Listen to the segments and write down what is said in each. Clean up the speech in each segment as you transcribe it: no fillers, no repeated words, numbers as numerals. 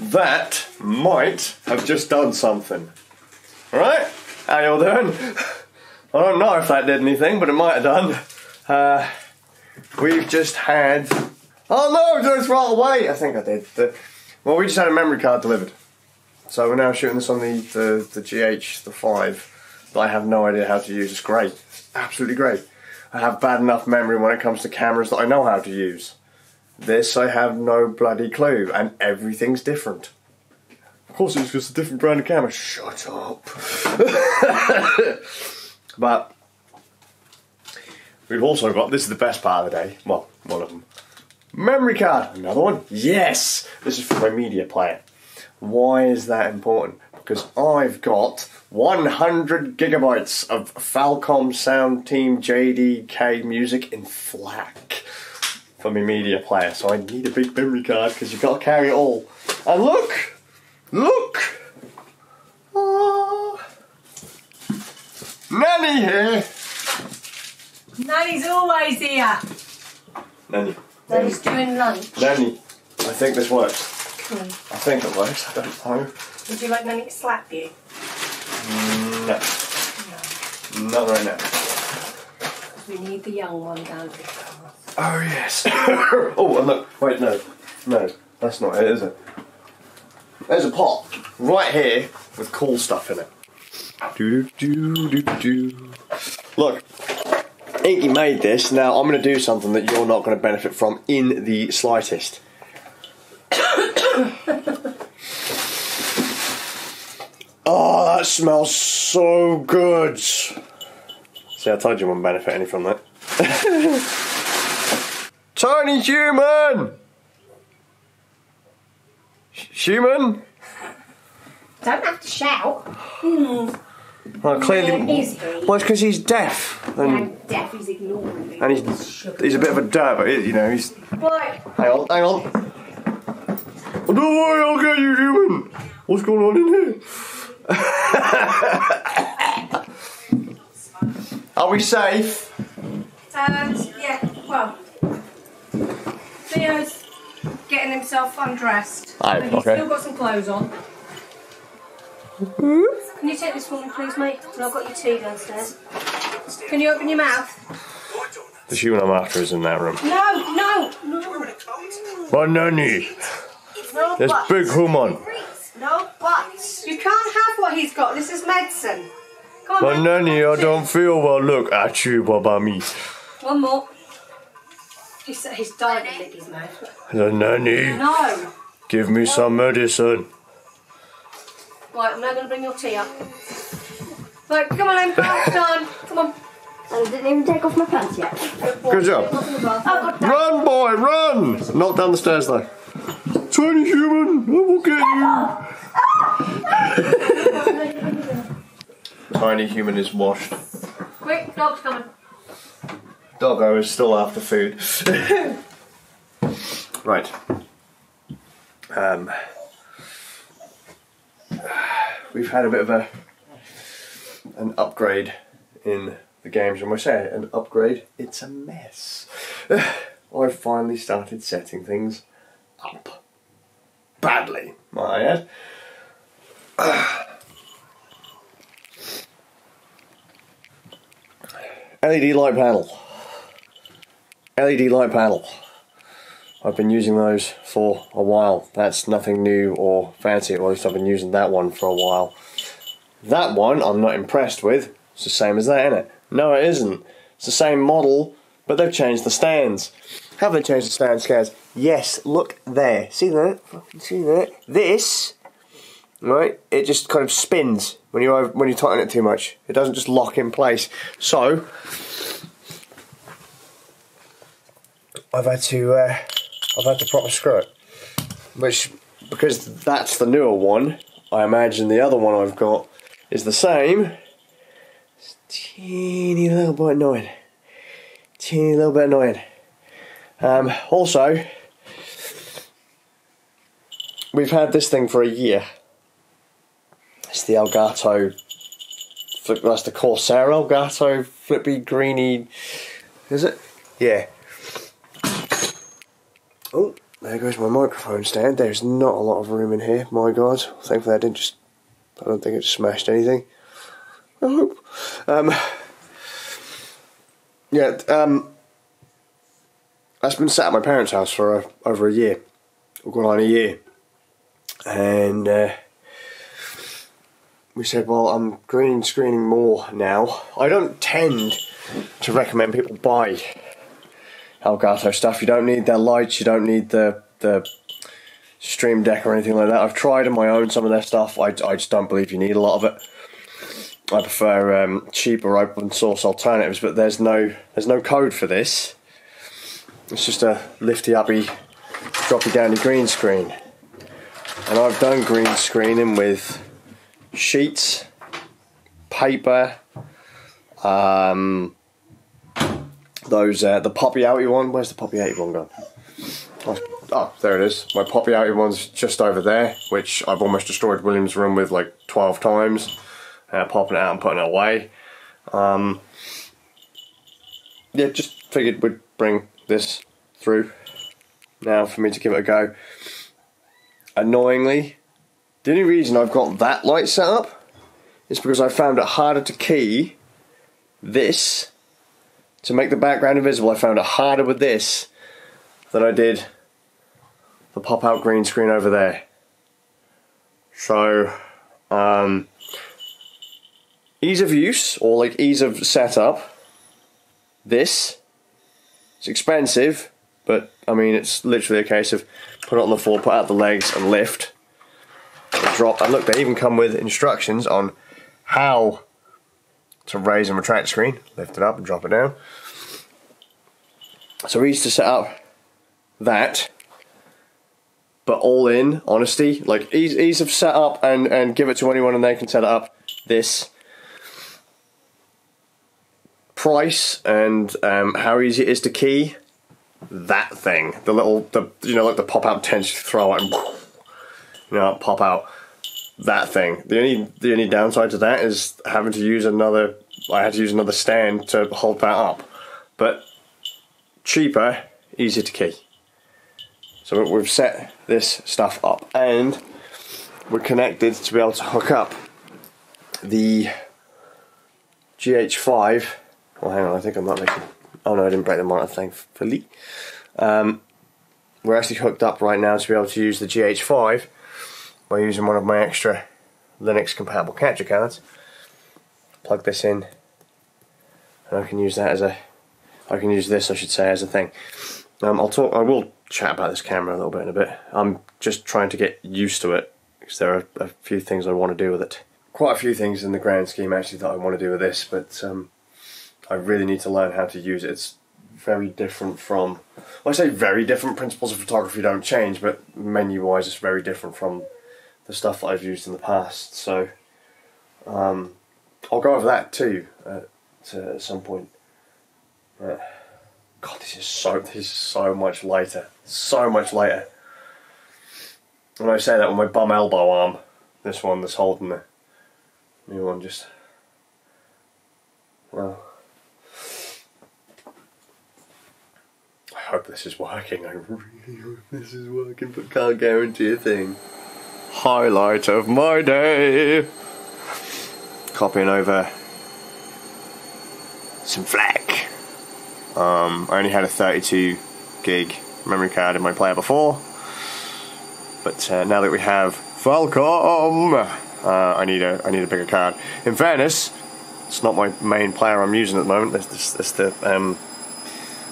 that might have just done something. Alright? How y'all doing? I don't know if that did anything, but it might have done. We've just had... Oh no, don't throw it away! I think I did. Well, we just had a memory card delivered. So we're now shooting this on the GH, the 5, that I have no idea how to use. It's great. It's absolutely great. I have bad enough memory when it comes to cameras that I know how to use. This I have no bloody clue, and everything's different. Of course it's just a different brand of camera. Shut up. But we've also got, this is the best part of the day, well, one of them. Memory card, another one. Yes! This is for my media player. Why is that important? Because I've got 100 gigabytes of Falcom Sound Team JDK music in FLAC for my media player. So I need a big memory card because you've got to carry it all. And look! Look! Oh. Nanny here! Nanny's always here. Nanny. Nanny's doing lunch. Nanny, I think this works. Cool. I think it works, I don't know. Would you like Nanny to slap you? No. Not right now. We need the young one down here. Oh yes. Oh, and look, wait, no, that's not it, is it? There's a pot right here with cool stuff in it. Look, Inky made this. Now I'm going to do something that you're not going to benefit from in the slightest. Oh, that smells so good. See, I told you I wouldn't benefit any from that. Tiny human! Human? Don't have to shout. Well, clearly. Where is he? Well, it's because he's deaf. I'm deaf, he's ignoring me. And he's a bit of a dirt, but you know, he's... Right. Hang on. Oh, don't worry, I'll get you, human. What's going on in here? Are we safe? Yeah, well, Theo's getting himself undressed. Aye, He's okay. still got some clothes on. Can you take this for me, please, mate? And I've got your tea downstairs. Can you open your mouth? The human I'm after is in that room. No. Oh, Nanny. No There's buts. big human. No buts. You can't have what he's got. This is medicine. Come on, Oh, Nanny, I don't feel well. Look at you, Baba-me. One more. He's dying to lick his mouth. The Nanny, No. give me some medicine. Right, I'm now going to bring your tea up. Right, come on then, bath time. Come on. I didn't even take off my pants yet. Good job. Oh, God. Run, boy, run! Not down the stairs, though. Tiny human, I will get you. Tiny human is washed. Quick, dog's coming. Doggo is still after food. Right. We've had a bit of an upgrade in the games. When I say an upgrade, it's a mess. I've finally started setting things up. Badly, might I add. LED light panel. LED light panel. I've been using those for a while. That's nothing new or fancy, or at least I've been using that one for a while. That one I'm not impressed with. It's the same as that, isn't it? No, it isn't. It's the same model, but they've changed the stands. Have they changed the stands? Yes, look there. See that? See that? This, right? It just kind of spins when you tighten it too much. It doesn't just lock in place. So I've had to proper screw it. Which, because that's the newer one, I imagine the other one I've got is the same. It's a teeny little bit annoying. Teeny little bit annoying. Also, we've had this thing for a year. It's the Elgato, that's the Corsair Elgato flippy greeny, is it? Yeah. Oh, there goes my microphone stand. There's not a lot of room in here, my God. Thankfully I don't think it smashed anything. I hope. That's been sat at my parents' house for over a year. We're going on a year. And we said, well, I'm green screening more now. I don't tend to recommend people buy Elgato stuff. You don't need their lights, you don't need the Stream Deck or anything like that. I've tried on my own some of their stuff. I just don't believe you need a lot of it. I prefer cheaper open source alternatives, but there's no code for this. It's just a lifty uppy, droppy downy green screen. And I've done green screening with sheets, paper, the poppy outy one. Where's the poppy outy one gone? Oh, there it is. My poppy outy one's just over there, which I've almost destroyed William's room with like 12 times. Popping it out and putting it away. Yeah, just figured we'd bring this through now for me to give it a go. Annoyingly, the only reason I've got that light set up is because I found it harder to key this to make the background invisible. I found it harder with this than I did the pop-out green screen over there. So, ease of use, or like ease of setup, this is expensive, but I mean it's literally a case of put it on the floor, put out the legs and lift and drop. And look, they even come with instructions on how to raise and retract the screen, lift it up and drop it down. So easy to set up that, but all in honesty, like ease of setup and give it to anyone and they can set it up. This price and how easy it is to key, that thing, the you know, like the pop out tends to throw out and pop out, that thing. The only downside to that is having to use another. I had to use another stand to hold that up, but cheaper, easier to key. So we've set this stuff up and we're connected to be able to hook up the GH5. Well, hang on, I think I'm not making... Oh no, I didn't break the monitor, thankfully. We're actually hooked up right now to be able to use the GH5 by using one of my extra Linux compatible capture cards. Plug this in, and I can use that as a... I can use this, I should say, as a thing. I will chat about this camera a little bit in a bit. I'm just trying to get used to it, because there are a few things I want to do with it. Quite a few things in the grand scheme actually that I want to do with this, but I really need to learn how to use it. It's very different from, well, I say very different, principles of photography don't change, but menu wise it's very different from the stuff that I've used in the past. So I'll go over that too at some point. God, this is so much lighter. So much lighter. When I say that with my bum elbow arm, this one that's holding the new one just... Well... I hope this is working. I really hope this is working, but can't guarantee a thing. Highlight of my day! Copying over some FLAC. I only had a 32 gig memory card in my player before, but now that we have Falcom, I need a bigger card. In fairness, it's not my main player I'm using at the moment. There's the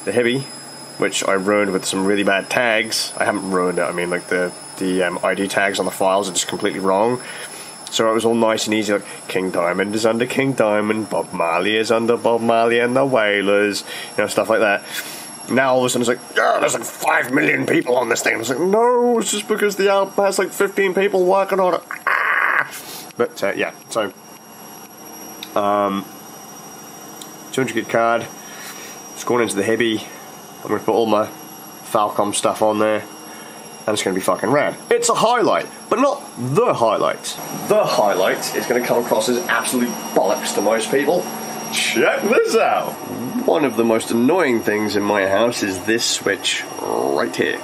Hibby, which I ruined with some really bad tags. I haven't ruined it. I mean, like the ID tags on the files are just completely wrong. So it was all nice and easy, like King Diamond is under King Diamond, Bob Marley is under Bob Marley and the Wailers, you know, stuff like that. Now all of a sudden it's like, oh, there's like 5 million people on this thing. I was like, no, it's just because the album has like 15 people working on it. But yeah, so 200 gig card. It's going into the Hibby. I'm going to put all my Falcom stuff on there. And it's going to be fucking rad. It's a highlight, but not the highlight. The highlight is going to come across as absolute bollocks to most people. Check this out. One of the most annoying things in my house is this switch right here.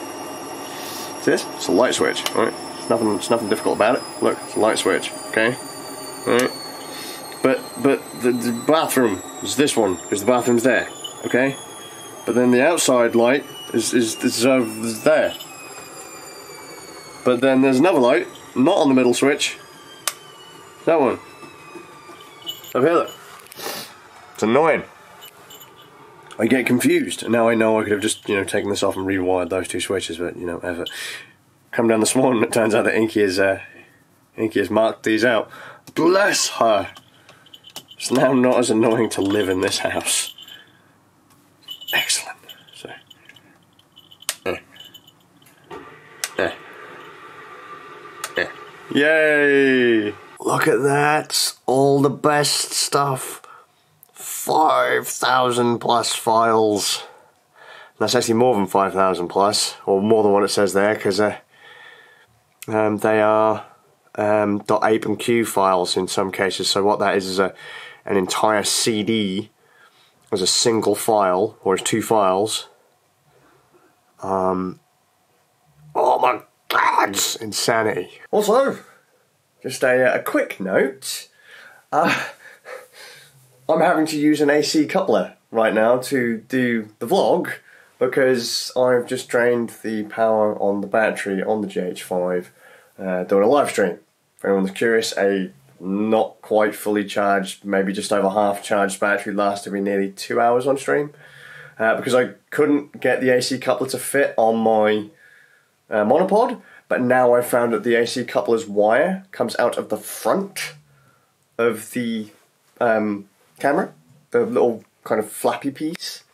See this? It's a light switch, right? It's nothing difficult about it. Look, it's a light switch, okay? Right? But the bathroom is this one, because the bathroom's there, okay? But then the outside light is over there. But then there's another light, not on the middle switch. That one. Over here, look. It's annoying. I get confused, and now I know I could have just, you know, taken this off and rewired those two switches, but, you know, effort. Come down this morning, it turns out that Inky has marked these out. Bless her! It's now not as annoying to live in this house. Excellent. So, yay! Look at that! All the best stuff. 5,000 plus files. That's actually more than 5,000 plus, or more than what it says there, because they are .ape and .q files in some cases. So what that is an entire CD as a single file, or as two files. Oh my God, it's insanity. Also, just a quick note. I'm having to use an AC coupler right now to do the vlog because I've just drained the power on the battery on the GH5 doing a live stream. If anyone's curious, a not quite fully charged, maybe just over half charged battery lasted me nearly 2 hours on stream because I couldn't get the AC coupler to fit on my monopod, but now I've found that the AC coupler's wire comes out of the front of the camera, the little kind of flappy piece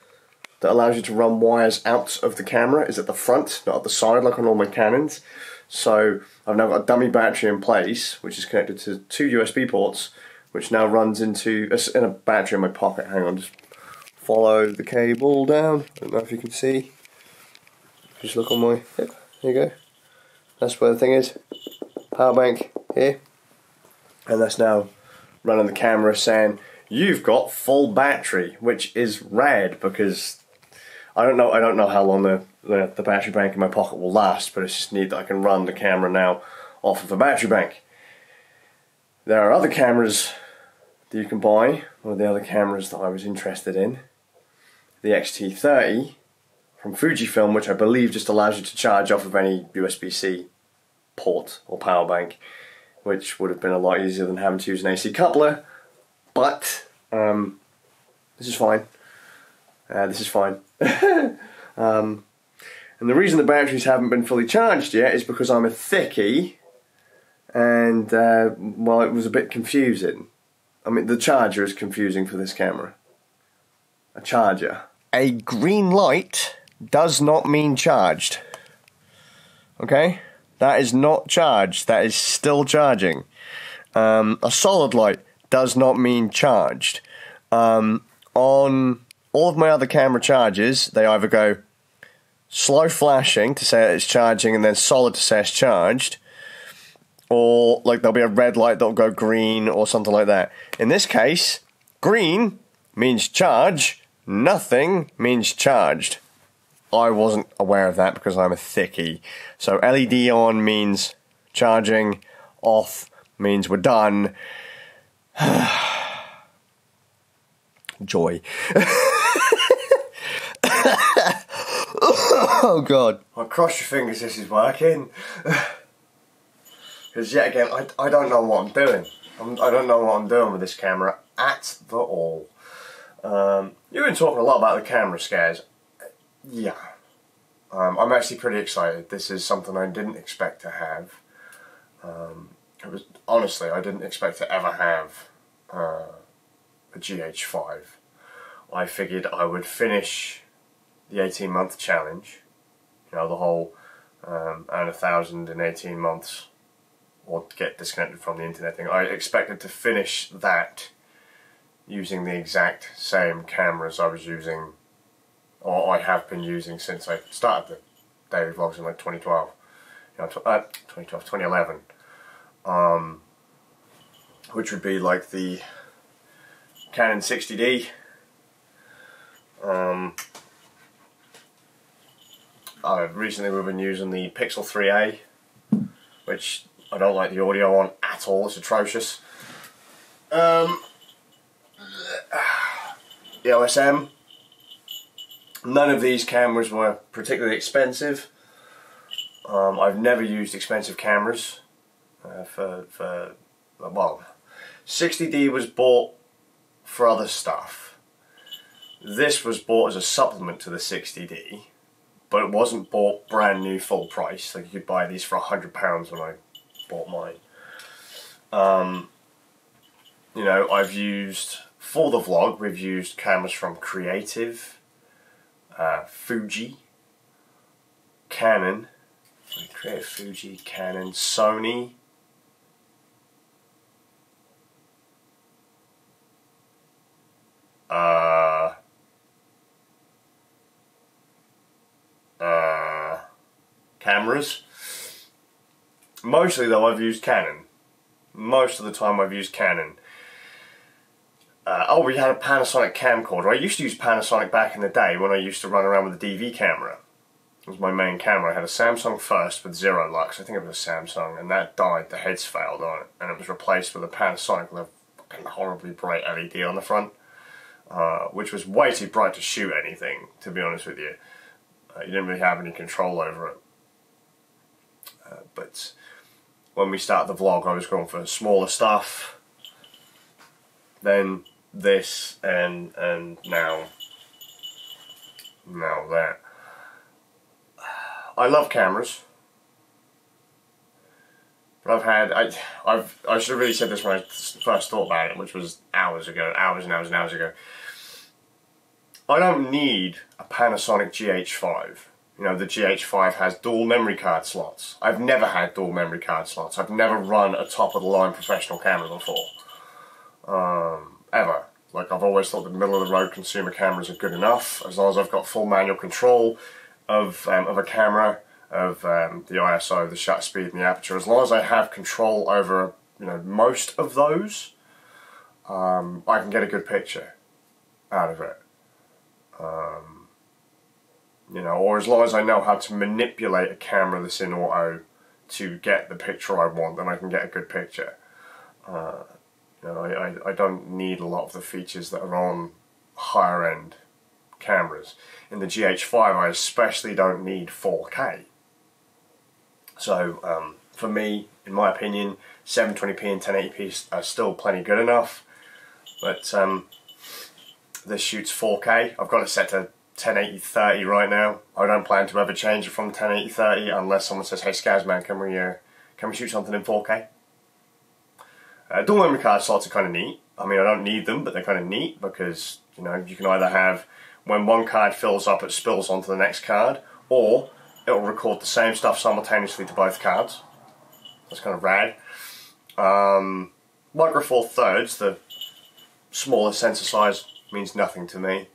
that allows you to run wires out of the camera is at the front, not at the side like on all my Canons. So I've now got a dummy battery in place, which is connected to two USB ports, which now runs into in a battery in my pocket. Hang on, just follow the cable down. I don't know if you can see. Just look on my hip. There you go. That's where the thing is. Power bank here, and that's now running the camera saying, "You've got full battery," which is rad because I don't know how long the battery bank in my pocket will last, but it's just neat that I can run the camera now off of a battery bank. There are other cameras that you can buy, one of the other cameras that I was interested in, the X-T30 from Fujifilm, which I believe just allows you to charge off of any USB-C port or power bank, which would have been a lot easier than having to use an AC coupler. But this is fine. This is fine. And the reason the batteries haven't been fully charged yet is because I'm a thickie, and well, it was a bit confusing. I mean, the charger is confusing for this camera. A charger. A green light does not mean charged. Okay? That is not charged. That is still charging. A solid light does not mean charged. On all of my other camera chargers, they either go slow flashing to say it's charging and then solid to say it's charged, or like there'll be a red light that'll go green or something like that. In this case, green means charge, nothing means charged. I wasn't aware of that because I'm a thickie. So LED on means charging, off means we're done. Joy. Oh God. Well, cross your fingers this is working. Because yet again, I don't know what I'm doing. I don't know what I'm doing with this camera at all. You've been talking a lot about the camera scares. Yeah. I'm actually pretty excited. This is something I didn't expect to have. Honestly, I didn't expect to ever have a GH5. I figured I would finish the 18-month challenge, you know, the whole earn 1,000 in 18 months or get disconnected from the internet thing. I expected to finish that using the exact same cameras I was using, or I have been using since I started the daily vlogs in like 2012, you know, 2011, which would be like the Canon 60D, recently we've been using the Pixel 3a, which I don't like the audio on at all, it's atrocious. The OSM, none of these cameras were particularly expensive. I've never used expensive cameras well, 60D was bought for other stuff. This was bought as a supplement to the 60D, but it wasn't bought brand new full price. Like, you could buy these for £100 when I bought mine. You know, I've used, for the vlog, we've used cameras from Creative, Fuji, Canon, Creative, Fuji, Canon, Sony, cameras. Mostly though I've used Canon. Most of the time I've used Canon. Oh, we had a Panasonic camcorder. I used to use Panasonic back in the day when I used to run around with a DV camera. It was my main camera. I had a Samsung first with 0 lux. I think it was a Samsung, and that died. The heads failed on it, and it was replaced with a Panasonic with a fucking horribly bright LED on the front, which was way too bright to shoot anything, to be honest with you. You didn't really have any control over it. But when we started the vlog, I was going for smaller stuff. Then this, and now that. I love cameras, but I should have really said this when I first thought about it, which was hours and hours and hours ago. I don't need a Panasonic GH5. You know, the GH5 has dual memory card slots. I've never had dual memory card slots. I've never run a top-of-the-line professional camera before. Ever. Like, I've always thought the middle-of-the-road consumer cameras are good enough, as long as I've got full manual control of a camera, of the ISO, the shutter speed, and the aperture. As long as I have control over, you know, most of those, I can get a good picture out of it. You know, or as long as I know how to manipulate a camera that's in auto to get the picture I want, then I can get a good picture. You know, I don't need a lot of the features that are on higher end cameras. In the GH5 I especially don't need 4K. So for me, in my opinion, 720p and 1080p are still plenty good enough. But this shoots 4K. I've got it set to 1080-30 right now. I don't plan to ever change it from 1080-30 unless someone says, "Hey Skazman, can we shoot something in 4K?" Dual memory card slots are kind of neat. I mean, I don't need them, but they're kind of neat because, you know, you can either have, when one card fills up, it spills onto the next card, or it'll record the same stuff simultaneously to both cards. That's kind of rad. Micro Four Thirds, the smaller sensor size, means nothing to me,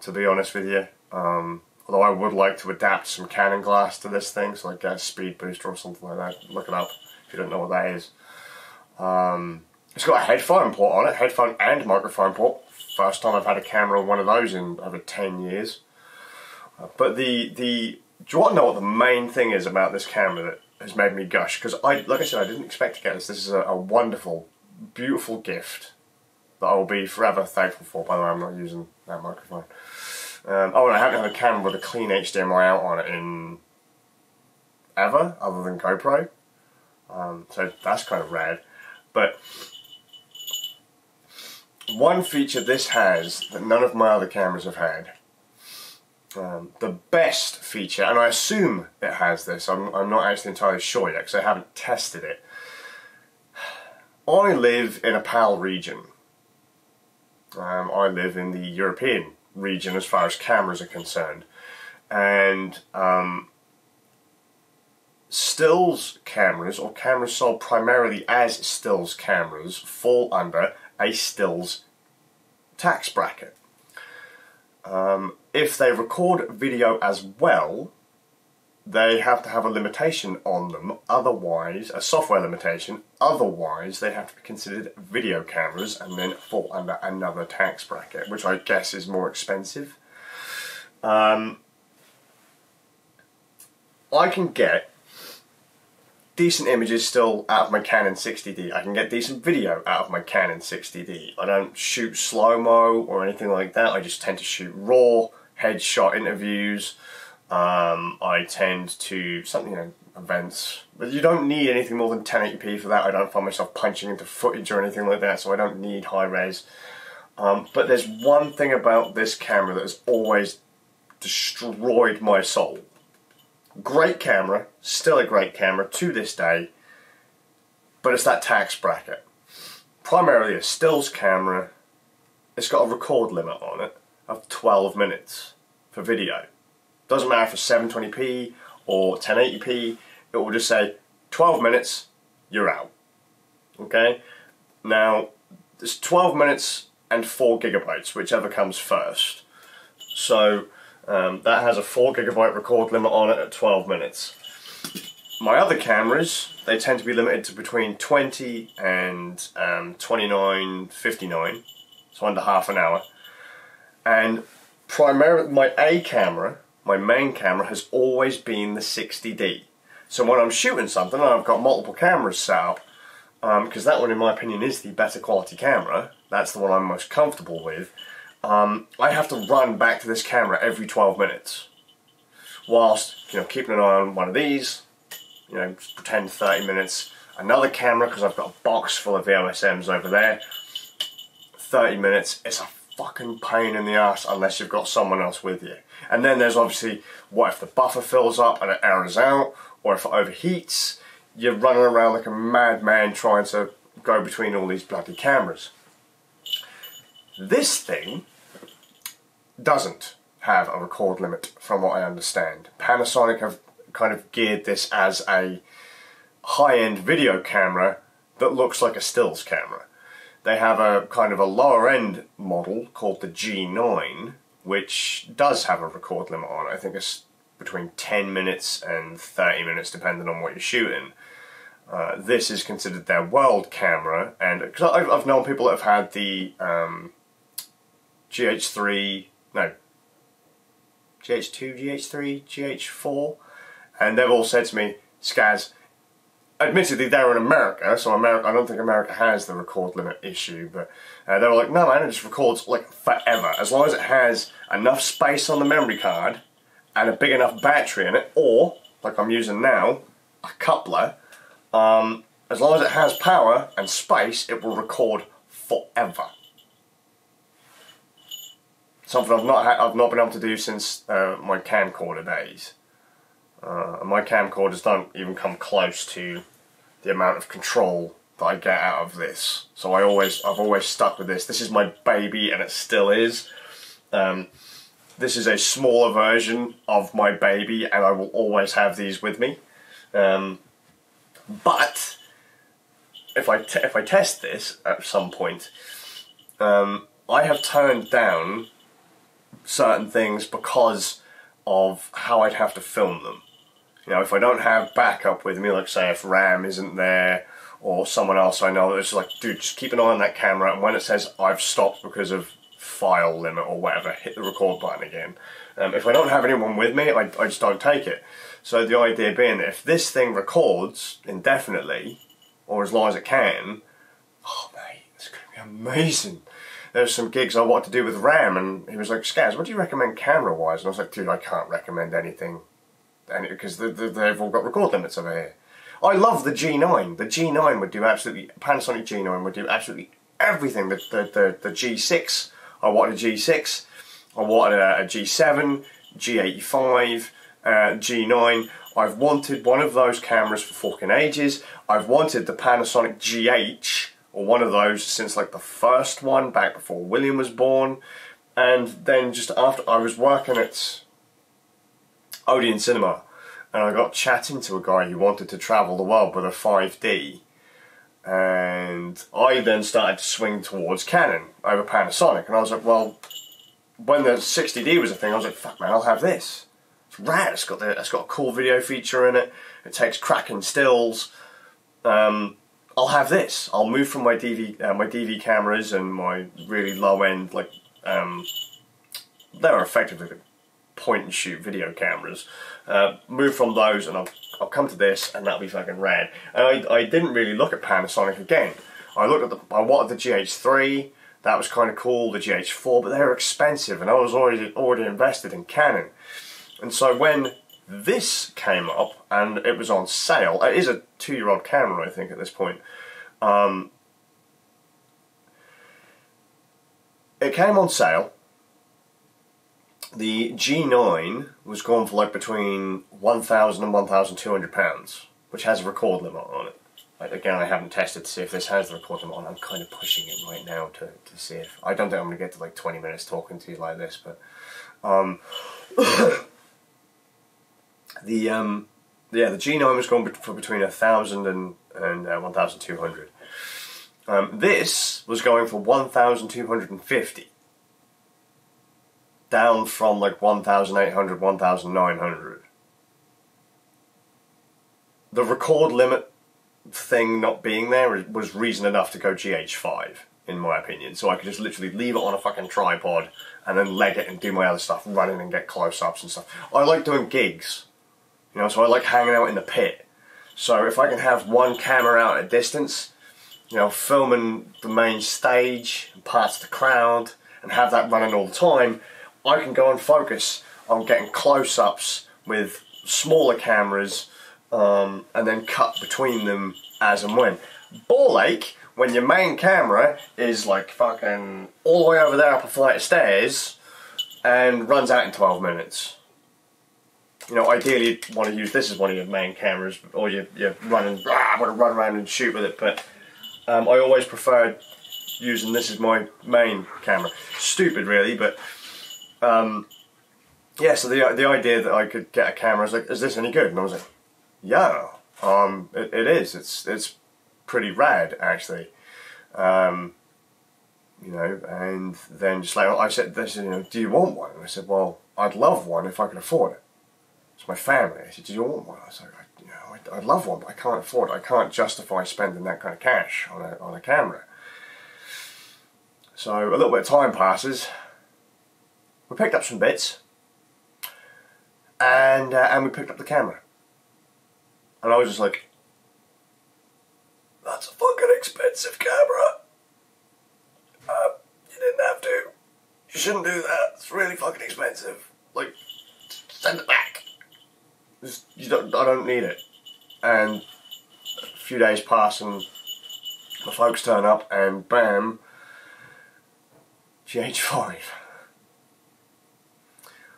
to be honest with you. Although I would like to adapt some Canon glass to this thing, so like get a speed booster or something like that. Look it up if you don't know what that is. It's got a headphone port on it, headphone and microphone port. First time I've had a camera on one of those in over 10 years. But do you want to know what the main thing is about this camera that has made me gush? Because like I said, I didn't expect to get this. This is a wonderful, beautiful gift that I will be forever thankful for. By the way, I'm not using that microphone. Oh, and I haven't had a camera with a clean HDMI out on it in ever, other than GoPro. So that's kind of rad. But one feature this has that none of my other cameras have had, the best feature, and I assume it has this, I'm not actually entirely sure yet because I haven't tested it. I live in a PAL region. I live in the European region as far as cameras are concerned, and stills cameras, or cameras sold primarily as stills cameras, fall under a stills tax bracket. If they record video as well, they have to have a limitation on them, otherwise, a software limitation, otherwise they have to be considered video cameras and then fall under another tax bracket, which I guess is more expensive. I can get decent images still out of my Canon 60D. I can get decent video out of my Canon 60D. I don't shoot slow-mo or anything like that. I just tend to shoot raw headshot interviews. I tend to events, but you don't need anything more than 1080p for that. I don't find myself punching into footage or anything like that, so I don't need high res. But there's one thing about this camera that has always destroyed my soul. Great camera, still a great camera to this day, but it's that tax bracket. Primarily a stills camera. It's got a record limit on it of 12 minutes for video. Doesn't matter if it's 720p or 1080p, it will just say 12 minutes, you're out. Okay? Now, there's 12 minutes and 4 gigabytes, whichever comes first. So, that has a 4 gigabyte record limit on it at 12 minutes. My other cameras, they tend to be limited to between 20 and 29.59, so under half an hour. And primarily, my A camera, my main camera, has always been the 60D. So when I'm shooting something, and I've got multiple cameras set up, because that one in my opinion is the better quality camera, that's the one I'm most comfortable with, I have to run back to this camera every 12 minutes. Whilst, keeping an eye on one of these, pretend 30 minutes, another camera, because I've got a box full of the OSMs over there, 30 minutes, it's a fucking pain in the ass unless you've got someone else with you. And then there's obviously, what if the buffer fills up and it errors out, or if it overheats, you're running around like a madman trying to go between all these bloody cameras. This thing doesn't have a record limit from what I understand. Panasonic have kind of geared this as a high-end video camera that looks like a stills camera. They have a kind of a lower end model called the G9, which does have a record limit on it. I think it's between 10 minutes and 30 minutes depending on what you're shooting. This is considered their world camera, and cause I've known people that have had the GH3, no, GH2, GH3, GH4, and they've all said to me, Skaz, admittedly they're in America, so I don't think America has the record limit issue, but they were like, no man, it just records like forever, as long as it has enough space on the memory card and a big enough battery in it, or, like I'm using now, a coupler, as long as it has power and space, it will record forever. Something I've not been able to do since my camcorder days. My camcorders don't even come close to the amount of control that I get out of this. So I've always stuck with this. This is my baby, and it still is. This is a smaller version of my baby, and I will always have these with me. But if I test this at some point, I have turned down certain things because of how I'd have to film them. If I don't have backup with me, like say if RAM isn't there, or someone else I know that's like, dude, just keep an eye on that camera, and when it says I've stopped because of file limit or whatever, hit the record button again. If I don't have anyone with me, I just don't take it. So the idea being that if this thing records indefinitely, or as long as it can, oh mate, it's going to be amazing. There's some gigs I wanted to do with RAM, and he was like, Skaz, what do you recommend camera-wise? And I was like, dude, I can't recommend anything, because they've all got record limits over here. I love the G9. The G9 would do absolutely, Panasonic G9 would do absolutely everything. The G6, I wanted a G6, I wanted a G7, G85, G9. I've wanted one of those cameras for fucking ages. I've wanted the Panasonic GH, or one of those, since like the first one, back before William was born. And then just after, I was working at Odeon Cinema, and I got chatting to a guy who wanted to travel the world with a 5D. And I then started to swing towards Canon over Panasonic, and I was like, well, when the 60D was a thing, I was like, fuck man, I'll have this. It's rad, it's got a cool video feature in it, it takes cracking stills. I'll have this. I'll move from my DV cameras and my really low end, like, they're effectively point and shoot video cameras. Move from those and I'll come to this, and that'll be fucking rad. And I didn't really look at Panasonic again. I wanted the GH3, that was kind of cool, the GH4, but they were expensive and I was already invested in Canon. And so when this came up and it was on sale, it is a 2-year-old camera I think at this point, it came on sale. The G9 was going for like between £1,000 and £1,200, which has a record limit on it. Again, I haven't tested to see if this has the record limit on. I'm kind of pushing it right now to see if... I don't think I'm going to get to like 20 minutes talking to you like this, but... the G9 was going for between 1,000 and 1,200. This was going for 1,250. Down from like 1,800, 1,900. The record limit thing not being there was reason enough to go GH5, in my opinion. So I could just literally leave it on a fucking tripod and then leg it and do my other stuff, running and get close-ups and stuff. I like doing gigs, you know, so I like hanging out in the pit. So if I can have one camera out at a distance, you know, filming the main stage and parts of the crowd and have that running all the time, I can go and focus on getting close-ups with smaller cameras and then cut between them as and when. Ball ache when your main camera is like fucking all the way over there up a flight of stairs and runs out in 12 minutes. You know, ideally you'd want to use this as one of your main cameras, or you're running, I want to run around and shoot with it, but I always preferred using this as my main camera. Stupid really, but yeah, so the idea that I could get a camera, I was like, is this any good? And I was like, yeah, it is. It's pretty rad, actually. You know, and then just like, I said, they said, you know, do you want one? And I said, well, I'd love one if I could afford it. It's my family. I said, do you want one? I was like, you know, I'd love one, but I can't afford it. I can't justify spending that kind of cash on a camera. So a little bit of time passes. We picked up some bits, and we picked up the camera. And I was just like, that's a fucking expensive camera. You didn't have to. You shouldn't do that. It's really fucking expensive. Like, send it back. I don't need it. And a few days pass and the folks turn up and bam, GH5.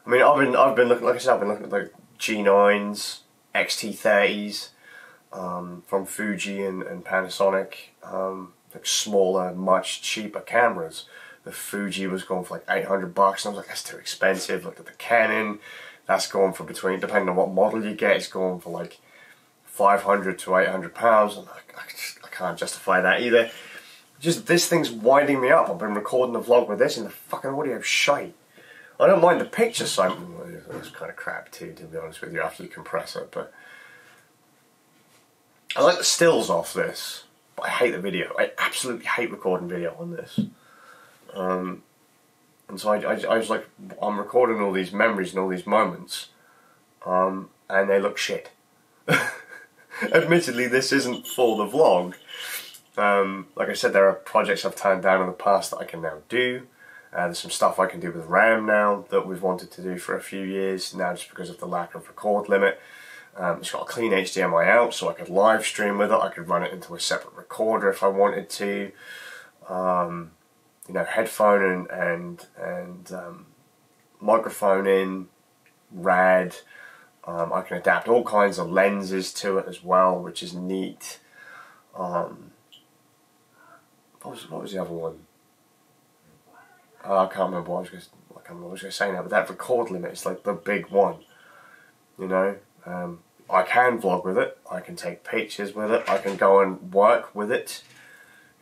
I mean, I've been looking, like I said, I've been looking at like G9s, XT30s, from Fuji and Panasonic, like smaller, much cheaper cameras. The Fuji was going for like $800, and I was like, that's too expensive. Looked at the Canon, that's going for between, depending on what model you get, it's going for like 500 to 800 pounds, and I can't justify that either. Just this thing's winding me up. I've been recording the vlog with this, and the fucking audio shite. I don't mind the picture so it's kind of crap too, to be honest with you, after you compress it, but I like the stills off this, but I hate the video. I absolutely hate recording video on this. And so I was like, I'm recording all these memories and all these moments, and they look shit. Admittedly, this isn't for the vlog. Like I said, there are projects I've turned down in the past that I can now do. There's some stuff I can do with RAM now that we've wanted to do for a few years now, just because of the lack of record limit. It's got a clean HDMI out, so I could live stream with it. I could run it into a separate recorder if I wanted to. You know, headphone and microphone in, rad. I can adapt all kinds of lenses to it as well, which is neat. What was the other one? I can't remember what I was going to say now, but that record limit is like the big one. You know, I can vlog with it. I can take pictures with it. I can go and work with it.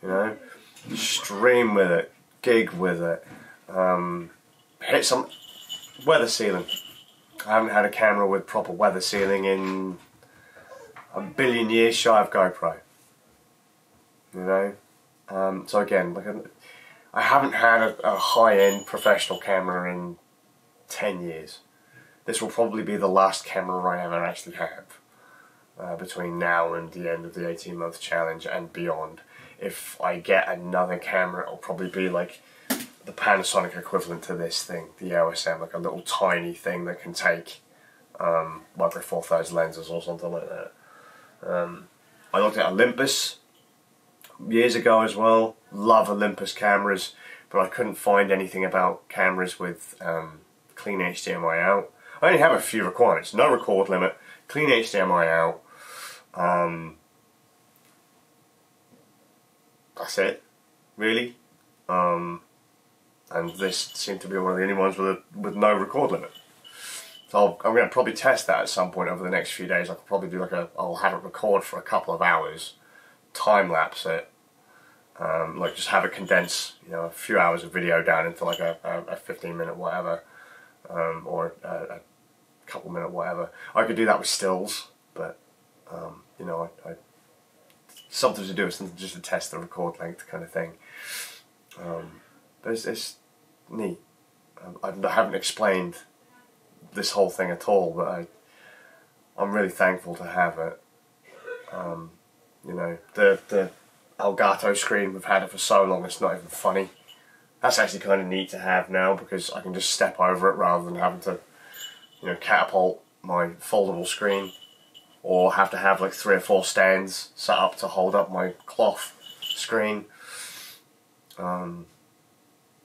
You know, stream with it, gig with it, hit some weather sealing. I haven't had a camera with proper weather sealing in a billion years, shy of GoPro. You know, so again, like I haven't had a high-end professional camera in 10 years. this will probably be the last camera I ever actually have between now and the end of the 18-month challenge and beyond. If I get another camera, it'll probably be like the Panasonic equivalent to this thing, the OSM, like a little tiny thing that can take Micro Four Thirds lenses or something like that. I looked at Olympus years ago as well. Love Olympus cameras, but I couldn't find anything about cameras with clean HDMI out. I only have a few requirements: no record limit, clean HDMI out. That's it, really. And this seemed to be one of the only ones with no record limit. So I'm going to probably test that at some point over the next few days. I could probably do I'll have it record for a couple of hours, time lapse it, like just have it condense, you know, a few hours of video down into like a 15-minute whatever, or a couple minute whatever. I could do that with stills, but you know, I something to do with something just to test the record length kind of thing. But it's neat. I haven't explained this whole thing at all, but I'm really thankful to have it. You know, the Elgato screen, we've had it for so long it's not even funny. That's actually kind of neat to have now because I can just step over it rather than having to, you know, catapult my foldable screen or have to have like 3 or 4 stands set up to hold up my cloth screen.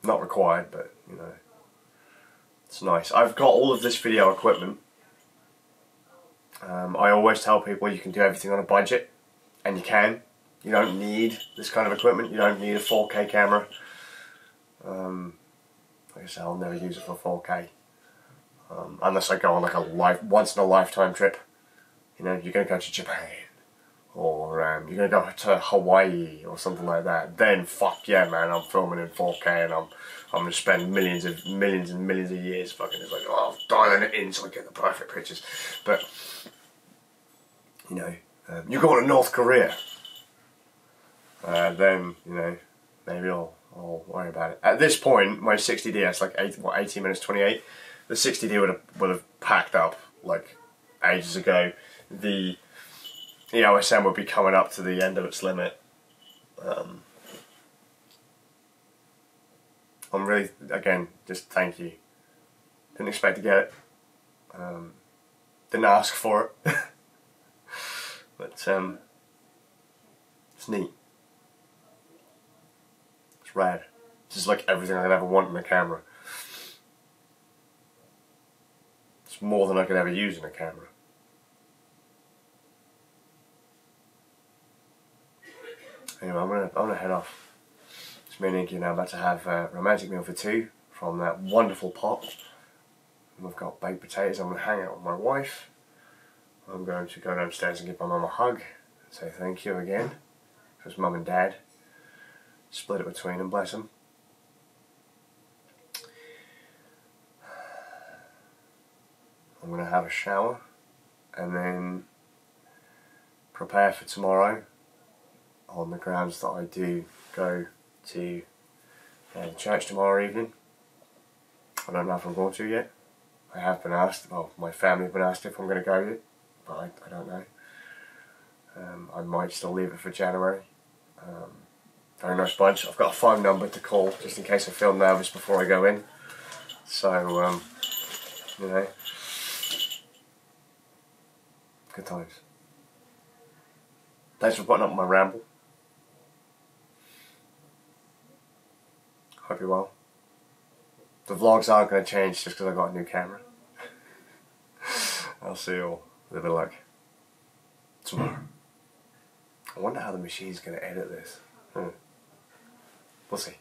Not required, but you know, it's nice. I've got all of this video equipment. I always tell people you can do everything on a budget, and you can. You don't need this kind of equipment. You don't need a 4K camera. Like I said, I'll never use it for 4K. Unless I go on like a once in a lifetime trip. You know, you're going to go to Japan, or you're going to go to Hawaii or something like that. Then fuck yeah, man, I'm filming in 4K and I'm going to spend millions and millions of years fucking just like, oh, dialing it in so I get the perfect pictures. But you know, you go to North Korea, then you know, maybe I'll worry about it. At this point, my 60D, it's like 18 minutes 28. The 60D would have packed up like ages ago. The OSM would be coming up to the end of its limit. I'm really, again, just thank you. Didn't expect to get it. Didn't ask for it. But it's neat. It's rad. This is like everything I'd ever want in a camera. It's more than I could ever use in a camera. Anyway, I'm gonna head off. It's me and Inky now about to have a romantic meal for 2 from that wonderful pot. And we've got baked potatoes. I'm gonna hang out with my wife. I'm going to go downstairs and give my mum a hug and say thank you again. Because mum and dad split it between them, bless them. I'm gonna have a shower and then prepare for tomorrow, on the grounds that I do go to church tomorrow evening. I don't know if I'm going to yet. I have been asked, well, my family have been asked if I'm going to go yet, but I don't know. I might still leave it for January. Very nice bunch. I've got a phone number to call just in case I feel nervous before I go in. So, you know, good times. Thanks for putting up my ramble. Hope you're well. The vlogs aren't going to change just because I got a new camera. I'll see you all with a bit of luck tomorrow. I wonder how the machine's going to edit this. We'll see.